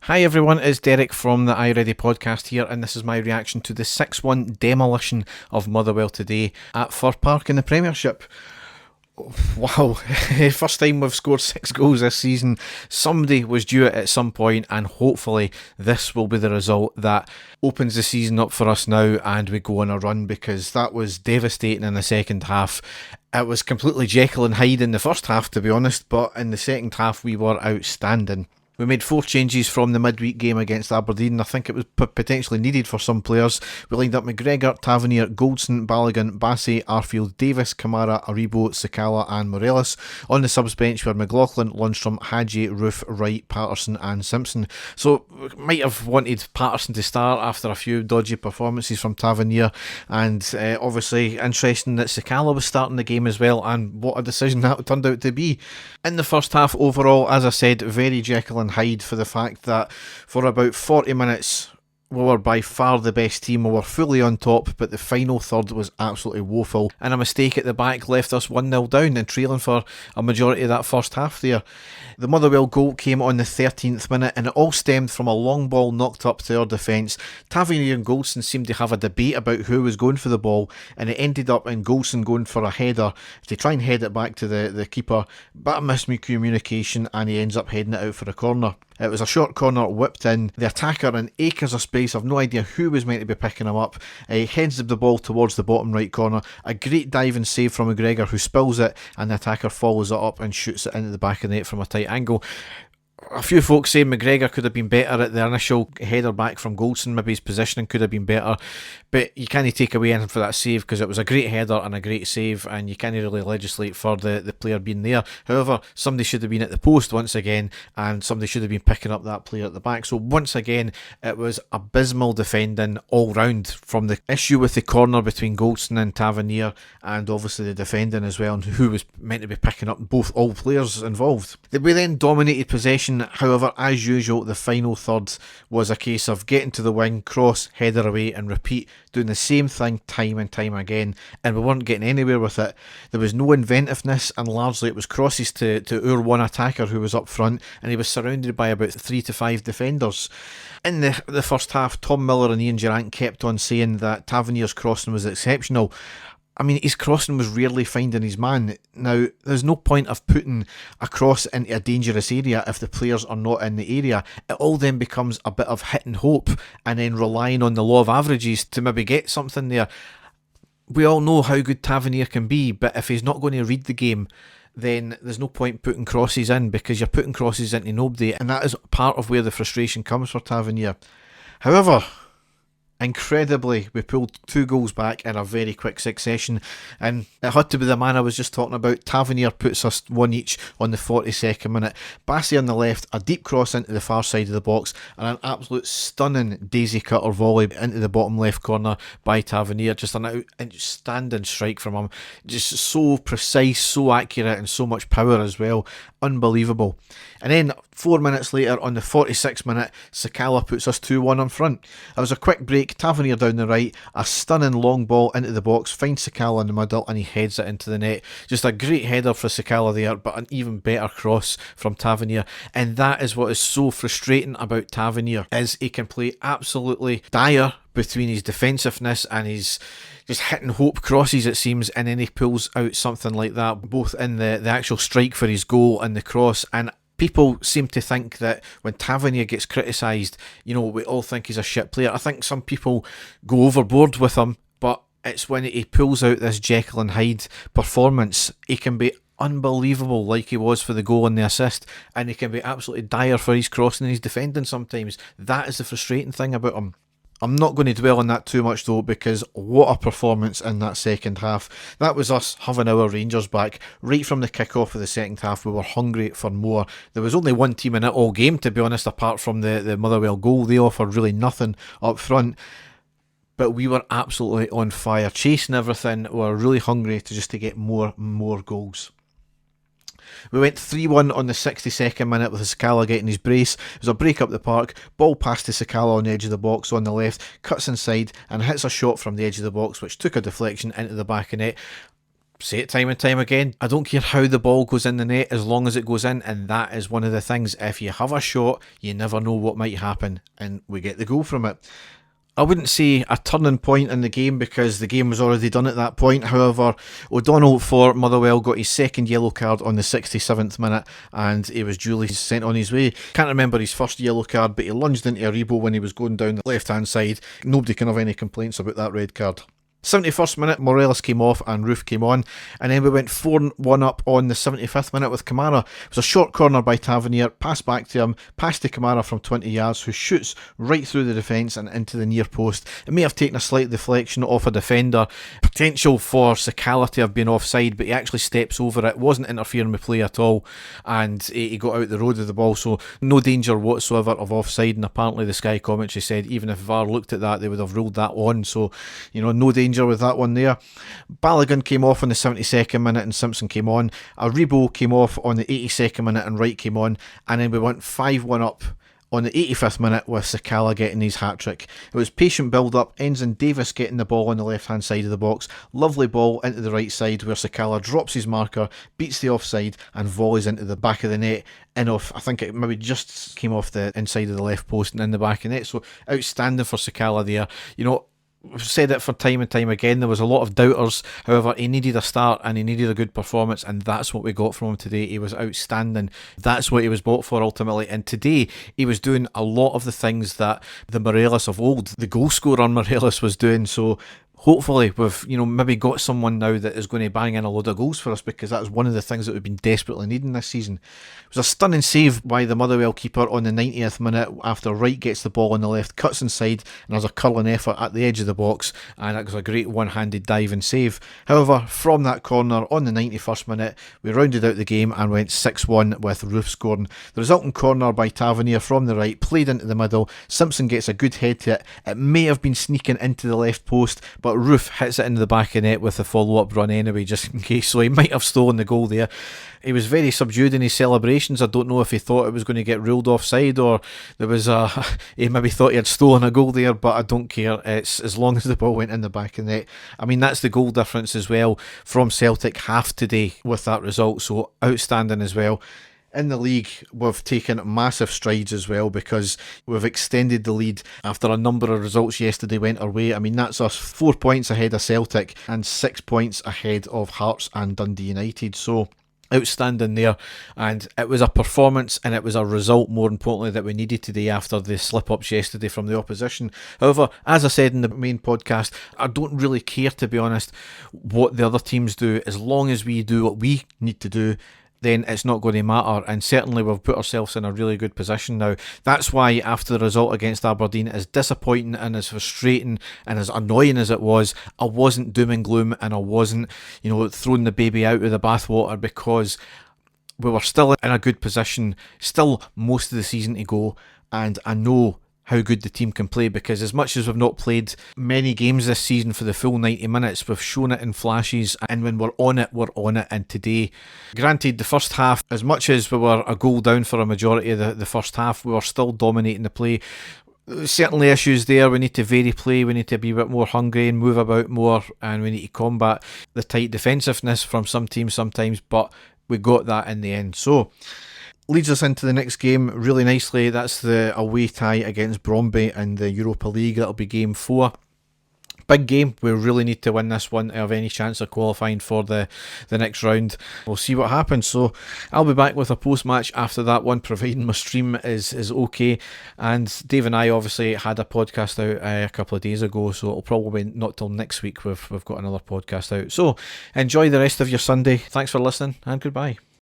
Hi everyone, it's Derek from the iReady podcast here, and this is my reaction to the 6-1 demolition of Motherwell today at Fir Park in the Premiership. Wow, first time we've scored 6 goals this season. Somebody was due it at some point, and hopefully this will be the result that opens the season up for us now and we go on a run, because that was devastating in the second half. It was completely Jekyll and Hyde in the first half, to be honest, but in the second half we were outstanding. We made 4 changes from the midweek game against Aberdeen. I think it was potentially needed for some players. We lined up McGregor, Tavernier, Goldson, Balogun, Bassey, Arfield, Davis, Kamara, Aribo, Sakala and Morelos. On the subs bench were McLaughlin, Lundstrom, Hadji, Roof, Wright, Patterson and Simpson. So might have wanted Patterson to start after a few dodgy performances from Tavernier, and obviously interesting that Sakala was starting the game as well, and what a decision that turned out to be. In the first half overall, as I said, very Jekyll and Hyde, for the fact that for about 40 minutes we were by far the best team. We were fully on top, but the final third was absolutely woeful, and a mistake at the back left us 1-0 down and trailing for a majority of that first half there. The Motherwell goal came on the 13th minute, and it all stemmed from a long ball knocked up to our defence. Tavernier and Goldson seemed to have a debate about who was going for the ball, and it ended up in Goldson going for a header to try and head it back to the keeper, but a miscommunication, and he ends up heading it out for a corner. It was a short corner whipped in. The attacker in acres of space, I've no idea who was meant to be picking him up. He heads the ball towards the bottom right corner. A great dive and save from McGregor, who spills it, and the attacker follows it up and shoots it into the back of the net from a tight angle. A few folks say McGregor could have been better at the initial header back from Goldson. Maybe his positioning could have been better, but you can't take away anything for that save, because it was a great header and a great save, and you can't really legislate for the player being there. However, somebody should have been at the post once again, and somebody should have been picking up that player at the back. So once again, it was abysmal defending all round, from the issue with the corner between Goldson and Tavernier, and obviously the defending as well, and who was meant to be picking up all players involved. We then dominated possession. However, as usual, the final third was a case of getting to the wing, cross, header away and repeat, doing the same thing time and time again, and we weren't getting anywhere with it. There was no inventiveness, and largely it was crosses to our one attacker who was up front, and he was surrounded by about 3 to 5 defenders. In the first half, Tom Miller and Ian Durrant kept on saying that Tavernier's crossing was exceptional. I mean, his crossing was rarely finding his man. Now, there's no point of putting a cross into a dangerous area if the players are not in the area. It all then becomes a bit of hit and hope, and then relying on the law of averages to maybe get something there. We all know how good Tavernier can be, but if he's not going to read the game, then there's no point putting crosses in, because you're putting crosses into nobody, and that is part of where the frustration comes for Tavernier. However, incredibly, we pulled 2 goals back in a very quick succession, and it had to be the man I was just talking about. Tavernier puts us 1 each on the 42nd minute. Bassey on the left, a deep cross into the far side of the box, and an absolute stunning daisy cutter volley into the bottom left corner by Tavernier. Just an outstanding strike from him, just so precise, so accurate, and so much power as well. Unbelievable. And then 4 minutes later, on the 46th minute, Sakala puts us 2-1 on front. It was a quick break, Tavernier down the right, a stunning long ball into the box, finds Sakala in the middle, and he heads it into the net. Just a great header for Sakala there, but an even better cross from Tavernier. And that is what is so frustrating about Tavernier, is he can play absolutely dire between his defensiveness and his just hitting hope crosses, it seems, and then he pulls out something like that, both in the actual strike for his goal and the cross. And people seem to think that when Tavernier gets criticised, we all think he's a shit player. I think some people go overboard with him, but it's when he pulls out this Jekyll and Hyde performance, he can be unbelievable, like he was for the goal and the assist, and he can be absolutely dire for his crossing and his defending sometimes. That is the frustrating thing about him. I'm not going to dwell on that too much though, because what a performance in that second half. That was us having our Rangers back. Right from the kick-off of the second half, we were hungry for more. There was only one team in it all game, to be honest, apart from the Motherwell goal. They offered really nothing up front. But we were absolutely on fire, chasing everything. We were really hungry to get more goals. We went 3-1 on the 62nd minute with Sakala getting his brace. It was a break up the park, ball passed to Sakala on the edge of the box on the left, cuts inside and hits a shot from the edge of the box, which took a deflection into the back of net. say it time and time again, I don't care how the ball goes in the net as long as it goes in, and that is one of the things. If you have a shot, you never know what might happen, and we get the goal from it. I wouldn't say a turning point in the game because the game was already done at that point. However, O'Donnell for Motherwell got his second yellow card on the 67th minute and he was duly sent on his way. Can't remember his first yellow card, but he lunged into a rebo when he was going down the left hand side. Nobody can have any complaints about that red card. 71st minute, Morelos came off and Roof came on, and then we went 4-1 up on the 75th minute with Kamara. It was a short corner by Tavernier, pass back to him, pass to Kamara from 20 yards, who shoots right through the defence and into the near post. It may have taken a slight deflection off a defender, potential for Sakala to have been offside, but he actually steps over it, wasn't interfering with play at all, and he got out the road of the ball, so no danger whatsoever of offside. And apparently the Sky commentary said even if VAR looked at that, they would have ruled that on, so no danger with that one there. Balogun came off on the 72nd minute and Simpson came on. Aribo came off on the 82nd minute and Wright came on, and then we went 5-1 up on the 85th minute with Sakala getting his hat-trick. It was patient build-up, ends in Davis getting the ball on the left-hand side of the box. Lovely ball into the right side where Sakala drops his marker, beats the offside and volleys into the back of the net. In off, I think it maybe just came off the inside of the left post and in the back of the net. So outstanding for Sakala there. We've said it for time and time again, there was a lot of doubters. However, he needed a start and he needed a good performance, and that's what we got from him today. He was outstanding. That's what he was bought for ultimately, and today he was doing a lot of the things that the Morelos of old, the goal scorer Morelos, was doing. So hopefully we've maybe got someone now that is going to bang in a load of goals for us, because that's one of the things that we've been desperately needing this season. It was a stunning save by the Motherwell keeper on the 90th minute after Wright gets the ball on the left, cuts inside and has a curling effort at the edge of the box, and that was a great one-handed dive and save. However, from that corner on the 91st minute we rounded out the game and went 6-1 with Roof scoring. The resulting corner by Tavernier from the right, played into the middle, Simpson gets a good head to it. It may have been sneaking into the left post, but Roof hits it into the back of the net with a follow-up run anyway, just in case, so he might have stolen the goal there. He was very subdued in his celebrations. I don't know if he thought it was going to get ruled offside, or there was he maybe thought he had stolen a goal there, but I don't care. It's as long as the ball went in the back of the net. I mean, that's the goal difference as well from Celtic, half today with that result, so outstanding as well. In the league, we've taken massive strides as well, because we've extended the lead after a number of results yesterday went our way. I mean, that's us 4 points ahead of Celtic and 6 points ahead of Hearts and Dundee United. So outstanding there, and it was a performance and it was a result, more importantly, that we needed today after the slip-ups yesterday from the opposition. However, as I said in the main podcast, I don't really care, to be honest, what the other teams do. As long as we do what we need to do, then it's not going to matter, and certainly we've put ourselves in a really good position now. That's why after the result against Aberdeen, as disappointing and as frustrating and as annoying as it was, I wasn't doom and gloom, and I wasn't throwing the baby out with the bathwater, because we were still in a good position, still most of the season to go, and I know how good the team can play, because as much as we've not played many games this season for the full 90 minutes, we've shown it in flashes, and when we're on it, and today, granted, the first half, as much as we were a goal down for a majority of the first half, we were still dominating the play. Certainly issues there. We need to vary play, we need to be a bit more hungry and move about more, and we need to combat the tight defensiveness from some teams sometimes, but we got that in the end. So leads us into the next game really nicely. That's the away tie against Bromby in the Europa League. That'll be game 4. Big game. We really need to win this one to have any chance of qualifying for the next round. We'll see what happens. So I'll be back with a post-match after that one, providing my stream is okay. And Dave and I obviously had a podcast out a couple of days ago, so it'll probably not till next week we've got another podcast out. So enjoy the rest of your Sunday. Thanks for listening, and goodbye.